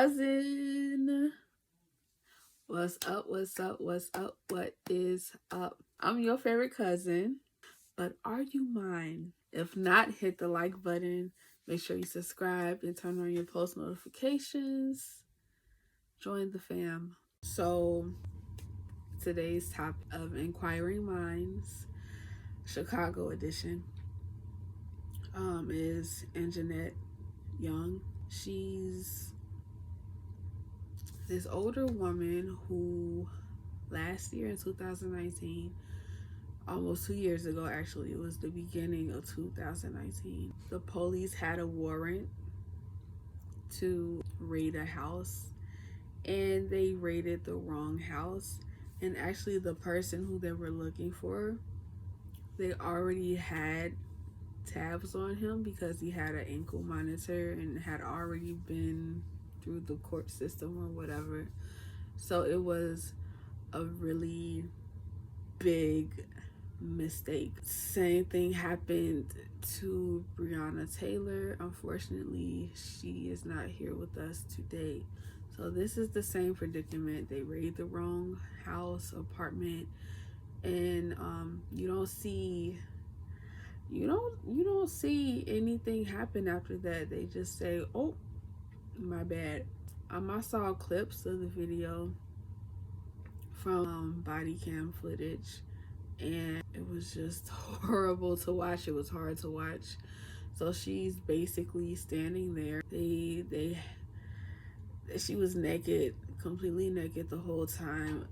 cousin. What's up? What's up? What's up? What is up? I'm your favorite cousin, but are you mine? If not, hit the like button. Make sure you subscribe and turn on your post notifications. Join the fam. So, today's topic of Inquiring Minds, Chicago edition, is Anjanette Young. She's this older woman who last year in 2019, almost 2 years ago actually, it was the beginning of 2019, the police had a warrant to raid a house, and they raided the wrong house. And actually the person who they were looking for, they already had tabs on him because he had an ankle monitor and had already been through the court system or whatever. So it was a really big mistake. Same thing happened to Rayana Taylor. Unfortunately, she is not here with us today. So this is the same predicament. They raided the wrong house, apartment, and you don't see anything happen after that. They just say, "Oh, my bad." I saw clips of the video from body cam footage, and it was just horrible to watch. It was hard to watch. So she's basically standing there. She was naked, completely naked the whole time,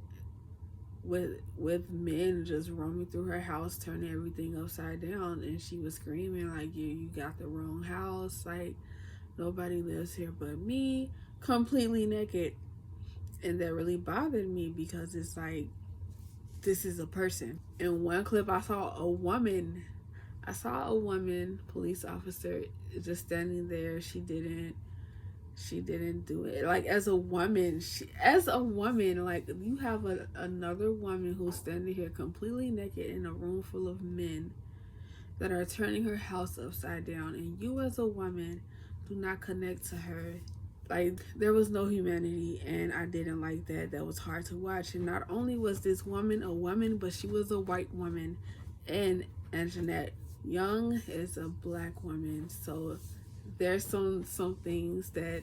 with men just roaming through her house, turning everything upside down, and she was screaming like, you got the wrong house, like nobody lives here but me, completely naked. And that really bothered me because it's like, this is a person. In one clip I saw a woman, police officer, just standing there. She didn't do it. Like, as a woman, like, you have another woman who's standing here completely naked in a room full of men that are turning her house upside down, and you as a woman do not connect to her. Like, there was no humanity, and I didn't like that. That was hard to watch. And not only was this woman a woman, but she was a white woman, and Anjanette Young is a black woman. So there's some things that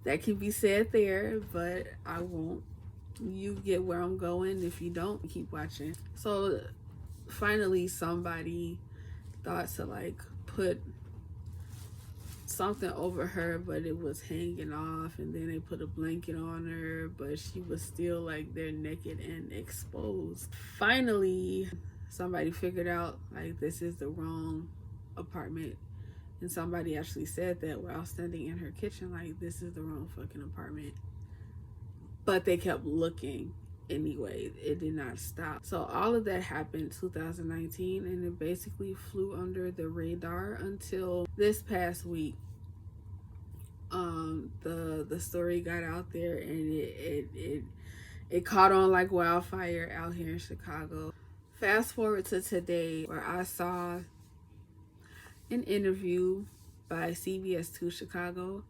that can be said there, but I won't. You get where I'm going. If you don't, keep watching. So finally somebody thought to like put something over her, but it was hanging off, and then they put a blanket on her, but she was still like there naked and exposed. Finally somebody figured out like this is the wrong apartment, and somebody actually said that while standing in her kitchen, like, this is the wrong fucking apartment. But they kept looking anyway. It did not stop. So all of that happened 2019, and it basically flew under the radar until this past week. The story got out there, and it caught on like wildfire out here in Chicago. Fast forward to today, where I saw an interview by CBS2 Chicago,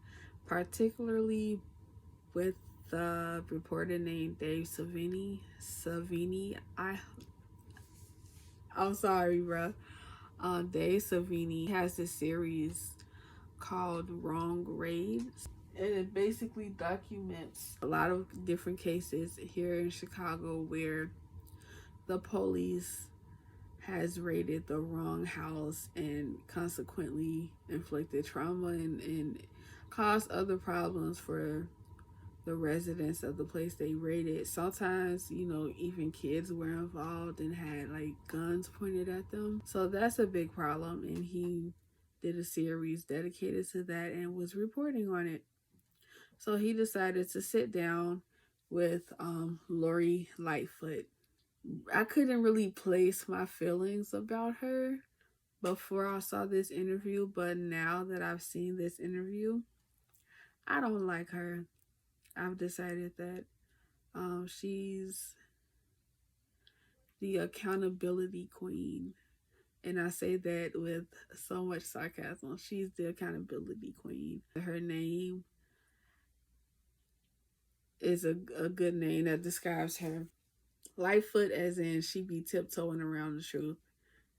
particularly with the reporter named Dave Savini. I'm sorry, bro. Dave Savini has this series called Wrong Raids, and it basically documents a lot of different cases here in Chicago where the police has raided the wrong house and consequently inflicted trauma and caused other problems for the residents of the place they raided. Sometimes, even kids were involved and had like guns pointed at them. So that's a big problem, and he did a series dedicated to that and was reporting on it. So he decided to sit down with Lori Lightfoot. I couldn't really place my feelings about her before I saw this interview, but now that I've seen this interview, I don't like her. I've decided that she's the accountability queen. And I say that with so much sarcasm. She's the accountability queen. Her name is a good name that describes her. Lightfoot, as in she be tiptoeing around the truth.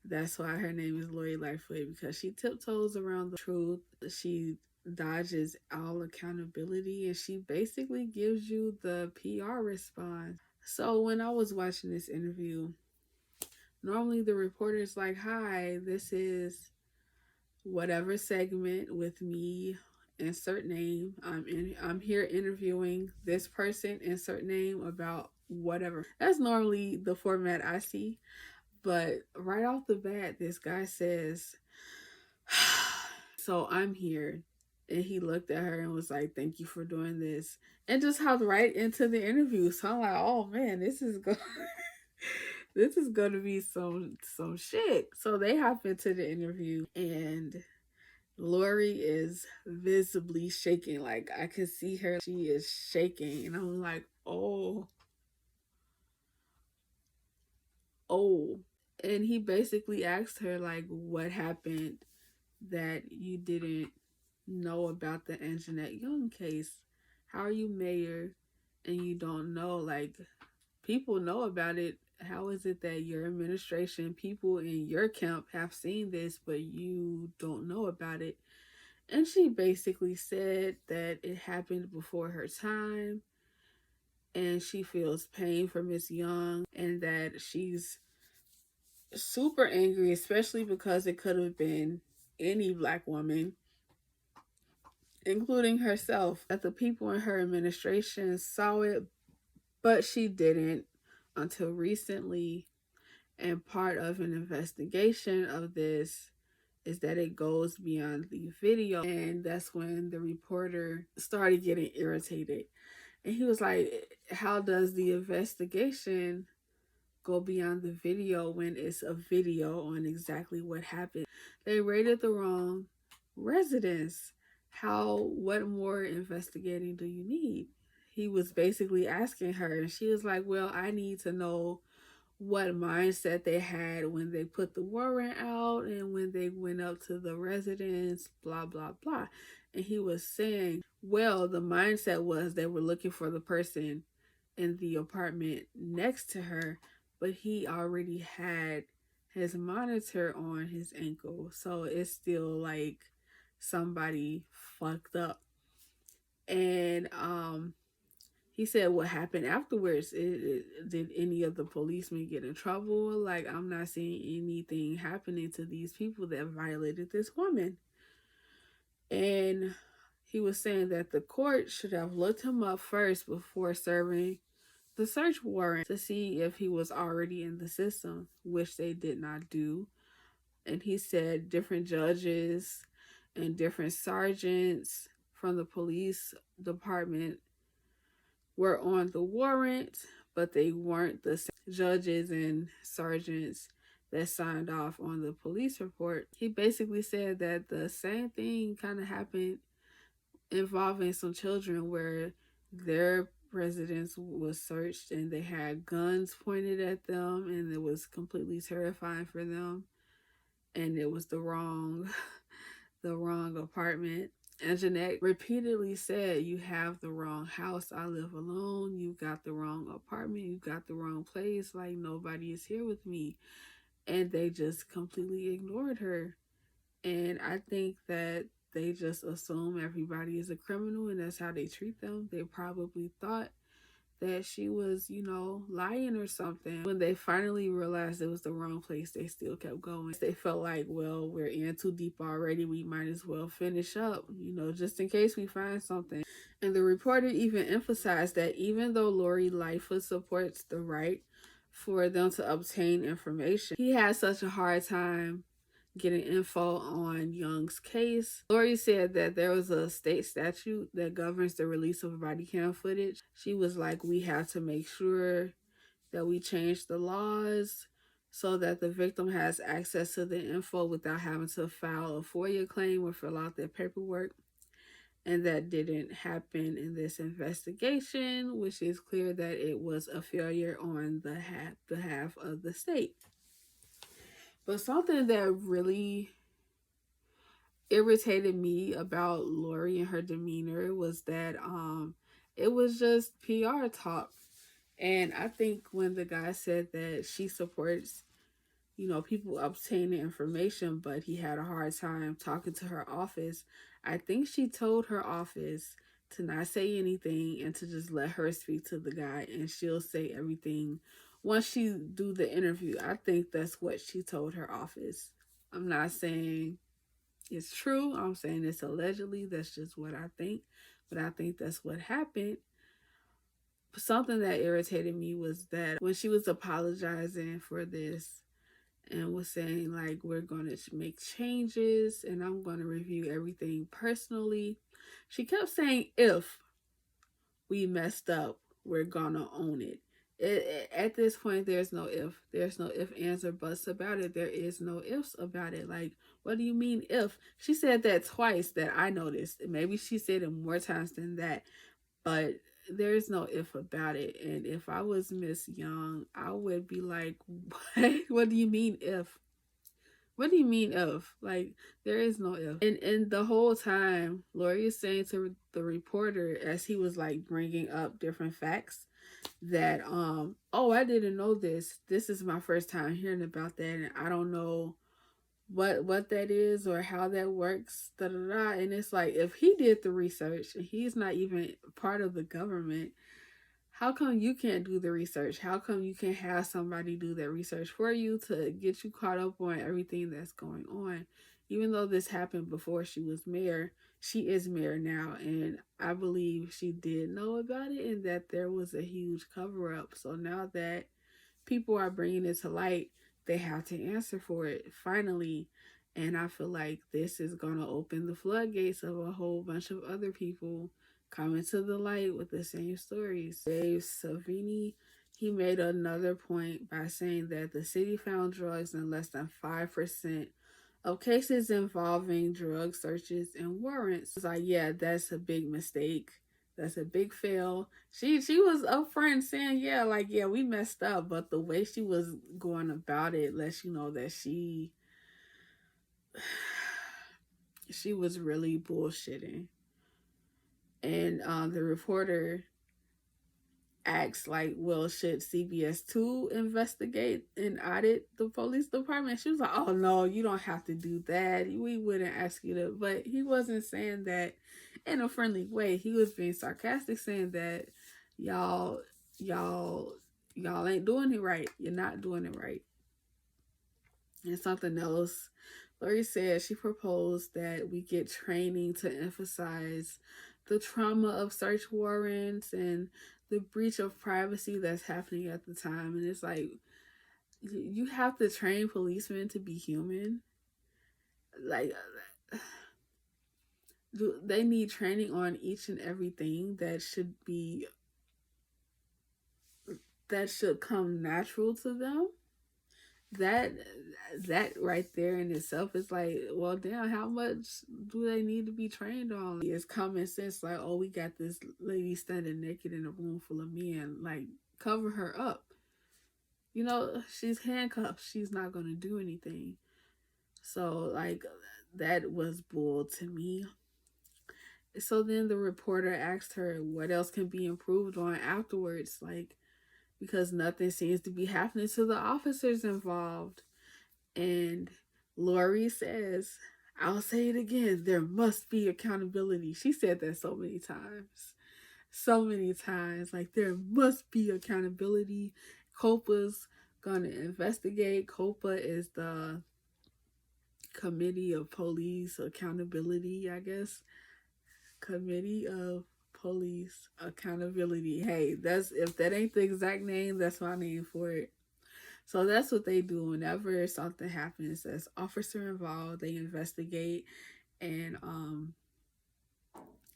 That's why her name is Lori Lightfoot, because she tiptoes around the truth. She dodges all accountability, and she basically gives you the PR response. So when I was watching this interview, normally the reporter's like, "Hi, this is whatever segment with me, insert name. I'm here interviewing this person, insert name about whatever." That's normally the format I see. But right off the bat, this guy says, "So I'm here." And he looked at her and was like, "Thank you for doing this." And just hopped right into the interview. So I'm like, "Oh man, this is good." This is gonna be some shit. So they hop into the interview, and Lori is visibly shaking. Like I could see her, she is shaking. And I'm like, oh. And he basically asked her, like, what happened that you didn't know about the Anjanette Young case? How are you mayor and you don't know? Like, people know about it. How is it that your administration, people in your camp have seen this, but you don't know about it? And she basically said that it happened before her time, and she feels pain for Miss Young, and that she's super angry, especially because it could have been any black woman, including herself, that the people in her administration saw it, but she didn't until recently. And part of an investigation of this is that it goes beyond the video. And that's when the reporter started getting irritated. And he was like, "How does the investigation go beyond the video when it's a video on exactly what happened? They raided the wrong residence. What more investigating do you need?" He was basically asking her, and she was like, "Well, I need to know what mindset they had when they put the warrant out and when they went up to the residence, blah, blah, blah." And he was saying, well, the mindset was they were looking for the person in the apartment next to her, but he already had his monitor on his ankle. So it's still like somebody fucked up. And he said, "What happened afterwards? Did any of the policemen get in trouble? Like, I'm not seeing anything happening to these people that violated this woman." And he was saying that the court should have looked him up first before serving the search warrant to see if he was already in the system, which they did not do. And he said different judges and different sergeants from the police department were on the warrant, but they weren't the judges and sergeants that signed off on the police report. He basically said that the same thing kind of happened involving some children where their residence was searched and they had guns pointed at them, and it was completely terrifying for them, and it was the wrong apartment. And Jeanette repeatedly said, "You have the wrong house. I live alone. You got the wrong apartment. You got the wrong place. Like, nobody is here with me." And they just completely ignored her. And I think that they just assume everybody is a criminal, and that's how they treat them. They probably thought that she was, lying or something. When they finally realized it was the wrong place, they still kept going. They felt like, well, we're in too deep already. We might as well finish up, just in case we find something. And the reporter even emphasized that even though Lori Lightfoot supports the right for them to obtain information, he had such a hard time getting info on Young's case. Lori said that there was a state statute that governs the release of body cam footage. She was like, "We have to make sure that we change the laws so that the victim has access to the info without having to file a FOIA claim or fill out their paperwork." And that didn't happen in this investigation, which is clear that it was a failure on the behalf of the state. But something that really irritated me about Lori and her demeanor was that it was just PR talk. And I think when the guy said that she supports, people obtaining information, but he had a hard time talking to her office, I think she told her office to not say anything and to just let her speak to the guy, and she'll say everything once she do the interview. I think that's what she told her office. I'm not saying it's true. I'm saying it's allegedly. That's just what I think. But I think that's what happened. Something that irritated me was that when she was apologizing for this and was saying, like, we're going to make changes and I'm going to review everything personally, she kept saying, if we messed up, we're going to own it. At this point, there's no if. There's no if, ands, or buts about it. There is no ifs about it. Like, what do you mean if? She said that twice that I noticed. Maybe she said it more times than that. But there's no if about it. And if I was Miss Young, I would be like, what? What do you mean if? What do you mean if? Like, there is no if. And the whole time, Lori is saying to the reporter as he was like bringing up different facts that, oh, I didn't know this. This is my first time hearing about that, and I don't know what that is or how that works. Da da da. And it's like, if he did the research and he's not even part of the government, how come you can't do the research? How come you can't have somebody do that research for you to get you caught up on everything that's going on? Even though this happened before she was mayor, she is mayor now, and I believe she did know about it and that there was a huge cover up. So now that people are bringing it to light, they have to answer for it finally. And I feel like this is going to open the floodgates of a whole bunch of other people coming to the light with the same stories. Dave Savini, he made another point by saying that the city found drugs in less than 5% of cases involving drug searches and warrants. It's like, yeah, that's a big mistake. That's a big fail. She was upfront saying, yeah, like, yeah, we messed up, but the way she was going about it lets you know that she was really bullshitting. And the reporter asked, like, well, should CBS 2 investigate and audit the police department? She was like, oh, no, you don't have to do that. We wouldn't ask you to. But he wasn't saying that in a friendly way. He was being sarcastic, saying that y'all ain't doing it right. You're not doing it right. And something else, Lori said she proposed that we get training to emphasize the trauma of search warrants and the breach of privacy that's happening at the time. And it's like, you have to train policemen to be human. Like, they need training on each and everything that should come natural to them. That right there in itself is like, well, damn, how much do they need to be trained on? It's common sense, like, oh, we got this lady standing naked in a room full of men, like, cover her up. She's handcuffed. She's not going to do anything. So, like, that was bull to me. So then the reporter asked her what else can be improved on afterwards, like, because nothing seems to be happening to the officers involved. And Lori says, I'll say it again, there must be accountability. She said that so many times. So many times. Like, there must be accountability. COPA's going to investigate. COPA is the Committee of Police Accountability, I guess. Committee of Police Accountability. Hey, if that ain't the exact name, that's my name for it. So that's what they do whenever something happens that's officer involved. They investigate, and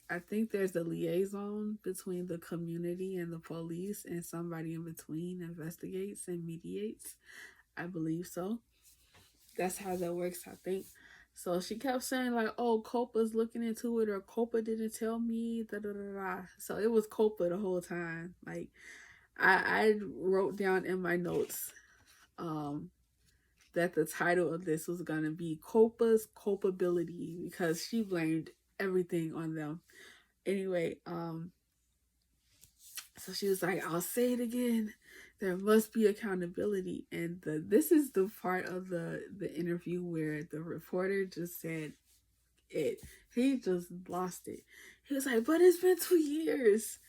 I think there's a liaison between the community and the police, and somebody in between investigates and mediates. I believe so. That's how that works, I think. So she kept saying, like, oh, COPA's looking into it, or COPA didn't tell me, da da da da. So it was COPA the whole time. Like, I wrote down in my notes that the title of this was going to be COPA's culpability, because she blamed everything on them. Anyway, So she was like, I'll say it again. There must be accountability. And this is the part of the interview where the reporter just said it. He just lost it. He was like, but it's been 2 years.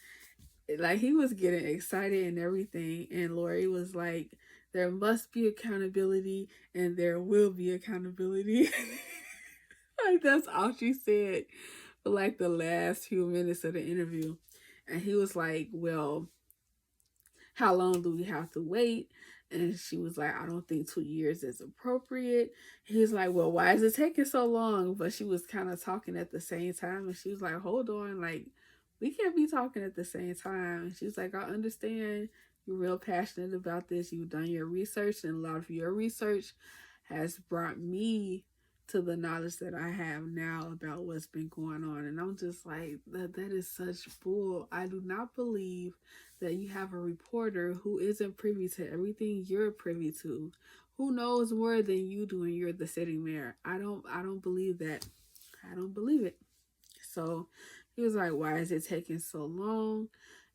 Like, he was getting excited and everything. And Lori was like, there must be accountability and there will be accountability. Like, that's all she said for like the last few minutes of the interview. And he was like, well, how long do we have to wait? And she was like, I don't think 2 years is appropriate. He was like, well, why is it taking so long? But she was kind of talking at the same time. And she was like, hold on, like, we can't be talking at the same time. And she was like, I understand you're real passionate about this. You've done your research, and a lot of your research has brought me to the knowledge that I have now about what's been going on. And I'm just like, that is such bull. I do not believe that you have a reporter who isn't privy to everything you're privy to, who knows more than you do, and you're the sitting mayor. I don't believe that. I don't believe it. So he was like, why is it taking so long?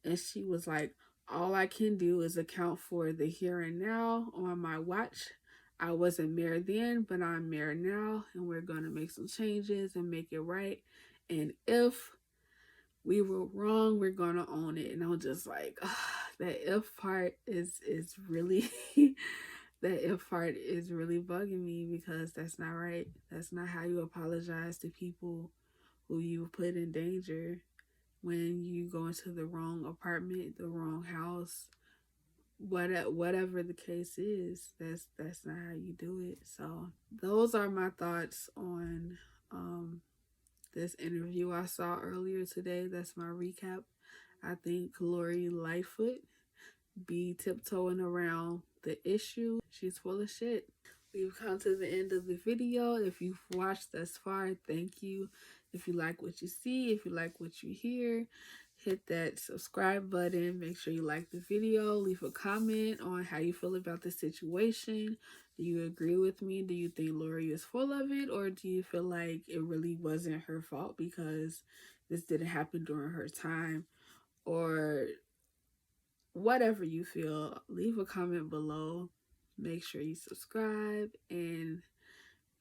And she was like, all I can do is account for the here and now on my watch. I wasn't mayor then, but I'm mayor now, and we're going to make some changes and make it right. And if we were wrong, we're going to own it. And I'm just like, that if part is really, that if part is really bugging me, because that's not right. That's not how you apologize to people who you put in danger when you go into the wrong apartment, the wrong house. Whatever the case is, that's not how you do it. So those are my thoughts on this interview I saw earlier today. That's my recap. I think Lori Lightfoot be tiptoeing around the issue. She's full of shit. We've come to the end of the video. If you've watched thus far, thank you. If you like what you see, if you like what you hear, hit that subscribe button. Make sure you like the video. Leave a comment on how you feel about the situation. Do you agree with me? Do you think Lori is full of it? Or do you feel like it really wasn't her fault because this didn't happen during her time? Or whatever you feel, leave a comment below. Make sure you subscribe and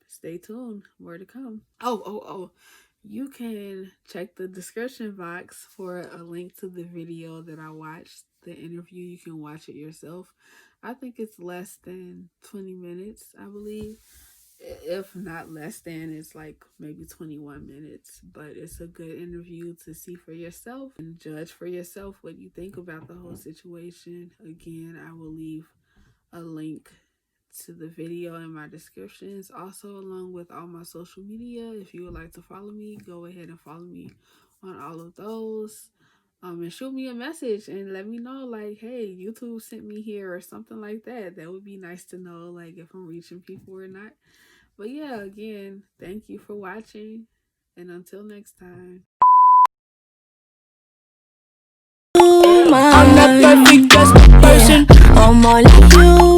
stay tuned. More to come. Oh. You can check the description box for a link to the video that I watched, the interview. You can watch it yourself. I think it's less than 20 minutes, I believe. If not less than, it's like maybe 21 minutes. But it's a good interview to see for yourself and judge for yourself what you think about the whole situation. Again, I will leave a link to the video in my descriptions, also along with all my social media. If you would like to follow me, go ahead and follow me on all of those, and shoot me a message and let me know, like, hey, YouTube sent me here or something like that. That would be nice to know, like, if I'm reaching people or not. But yeah, again, thank you for watching, and until next time. I'm not perfect, just a person. I'm all like you.